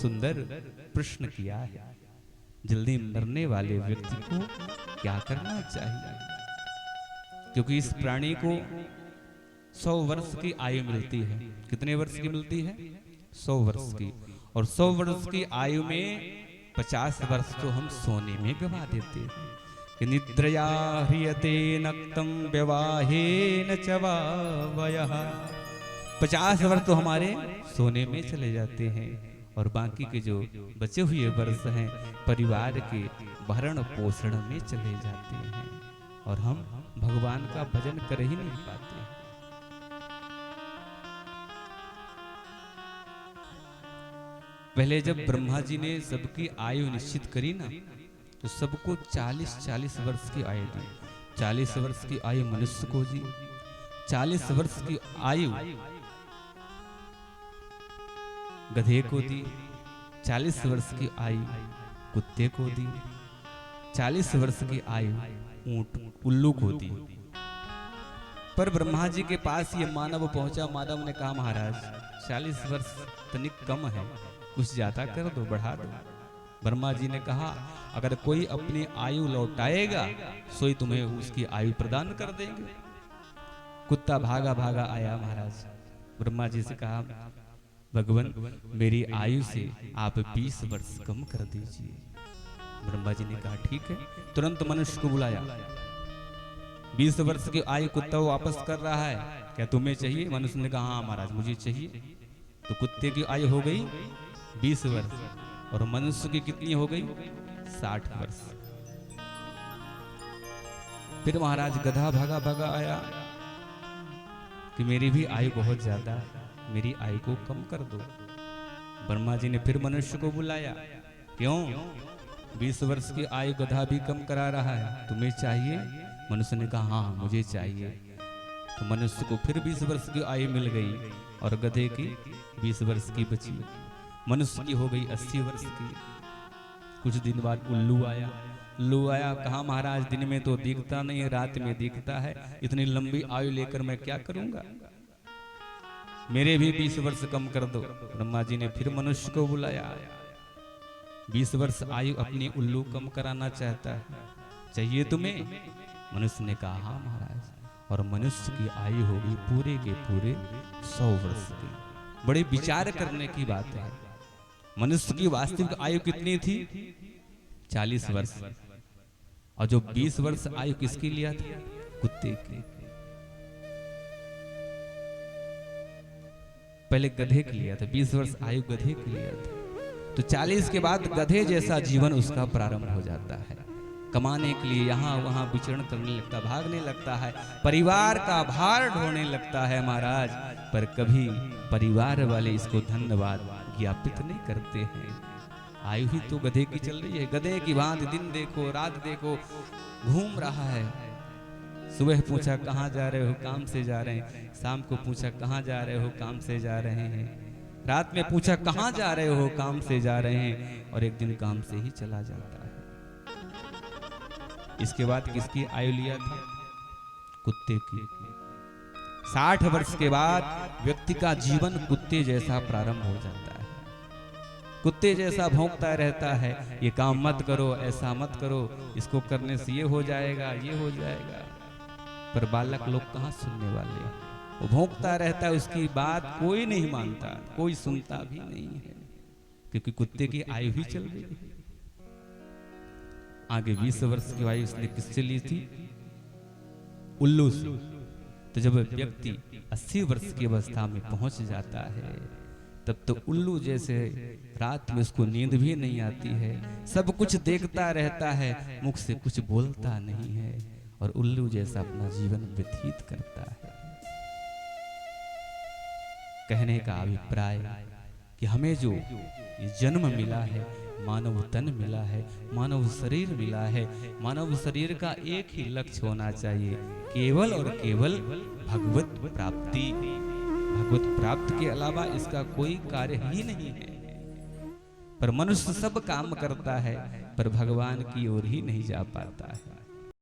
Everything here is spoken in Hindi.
सुंदर प्रश्न किया है। जल्दी मरने वाले व्यक्ति को क्या करना चाहिए? क्योंकि इस प्राणी को 100 वर्ष की आयु मिलती है। कितने वर्ष की मिलती है? 100 वर्ष की। और 100 वर्ष की आयु में 50 वर्ष तो हम सोने में गवा देते हैं कि निद्रया ह्रियते नक्तम व्यवाहेन च वावयः। 50 वर्ष तो हमारे सोने में चले जाते हैं और बाकी के जो बचे हुए वर्ष हैं परिवार के भरण पोषण में चले जाते हैं और हम भगवान का भजन कर ही नहीं पाते हैं। पहले जब ब्रह्मा जी ने सबकी आयु निश्चित करी ना, तो सबको 40-40 वर्ष की आयु दी। 40 वर्ष की आयु मनुष्य को दी, 40 वर्ष की आयु गधे को दी, 40 वर्ष की आयु कुत्ते को दी, 40 वर्ष की आयु ऊंट उल्लू को दी। पर ब्रह्मा जी के पास ये मानव पहुंचा। मानव ने कहा महाराज 40 वर्ष तनिक कम है, कुछ ज्यादा कर दो, बढ़ा दो। ब्रह्मा जी ने कहा अगर कोई अपनी आयु लौटाएगा सोई तुम्हें उसकी आयु प्रदान कर देंगे। कुत्ता भागा भागा आया महाराज। ब्रह्मा जी से कहा भगवान मेरी आयु से आप 20 वर्ष कम कर दीजिए। ब्रह्मा जी ने कहा ठीक है। तुरंत मनुष्य को बुलाया। 20 वर्ष की आयु कुत्ता वापस कर रहा है, क्या तुम्हें चाहिए? मनुष्य ने कहा हाँ महाराज मुझे चाहिए। तो कुत्ते की आयु हो गई 20 वर्ष और मनुष्य की कितनी हो गई? 60 वर्ष। फिर महाराज गधा भागा भागा आया कि मेरी भी आयु बहुत ज्यादा है, मेरी आयु को कम कर दो। ब्रह्मा जी ने फिर मनुष्य को बुलाया। क्यों? 20 वर्ष की आयु गधा भी कम करा रहा है, तुम्हें चाहिए? मनुष्य ने कहा हाँ मुझे चाहिए। तो मनुष्य को फिर 20 वर्ष की आयु मिल गई और गधे की 20 वर्ष की बची। मनुष्य की हो गई 80 वर्ष की। कुछ दिन बाद उल्लू आया। उल्लू आया, कहा महाराज दिन में तो दिखता नहीं, रात में दिखता है, इतनी लंबी आयु लेकर मैं क्या करूंगा, मेरे भी 20 वर्ष कम कर दो। ब्रह्मा जी ने फिर मनुष्य को बुलाया। 20 वर्ष आयु अपनी उल्लू कम कराना चाहता है, चाहिए तुम्हें? मनुष्य ने कहा हाँ महाराज। और मनुष्य की आयु होगी पूरे के पूरे 100 वर्ष की। बड़े विचार करने की बात है। मनुष्य की वास्तविक आयु कितनी थी? 40 वर्ष। और जो 20 वर्ष आयु किसकी लिया था? कुत्ते की। पहले गधे के लिया था, 20 वर्ष आयु गधे के लिया था। तो 40 के बाद गधे जैसा जीवन उसका प्रारंभ हो जाता है। कमाने के लिए यहाँ वहाँ विचरण करने लगता, भागने लगता है, परिवार का भार ढोने लगता है महाराज। पर कभी परिवार वाले इसको धन्यवाद ज्ञापित नहीं करते हैं। आयु ही तो गधे की चल रही है। गधे की भांति दिन देखो रात देखो घूम रहा है। सुबह पूछा कहाँ जा रहे हो? काम से जा रहे हैं। शाम को पूछा कहाँ जा रहे हो? काम से जा रहे हैं। रात में पूछा कहाँ जा रहे हो? काम से जा रहे हैं। और एक दिन काम से ही चला जाता है। इसके बाद किसकी आयु लिया था? कुत्ते की। 60 वर्ष के बाद व्यक्ति का जीवन कुत्ते जैसा प्रारंभ हो जाता है। कुत्ते जैसा भौंकता रहता है, ये काम मत करो, ऐसा मत करो, इसको करने से ये हो जाएगा, ये हो जाएगा। पर बालक लोग कहाँ सुनने वाले हैं? वो भौंकता रहता है, उसकी बात कोई नहीं मानता, कोई सुनता भी नहीं है, क्योंकि कुत्ते की आयु ही चल रही है। आगे 20 वर्ष की आयु उसने किससे ली थी? उल्लू से। तो जब व्यक्ति 80 वर्ष की अवस्था में पहुंच जाता है तब तो उल्लू जैसे रात में उसको नींद भी नहीं आती है, सब कुछ देखता रहता है, मुख से कुछ बोलता नहीं है और उल्लू जैसा अपना जीवन व्यतीत करता है। कहने का अभिप्राय कि हमें जो जन्म मिला है, मानव तन मिला है, मानव शरीर मिला है, मानव शरीर का एक ही लक्ष्य होना चाहिए, केवल और केवल भगवत प्राप्ति। भगवत प्राप्ति के अलावा इसका कोई कार्य ही नहीं है। पर मनुष्य सब काम करता है पर भगवान की ओर ही नहीं जा पाता है।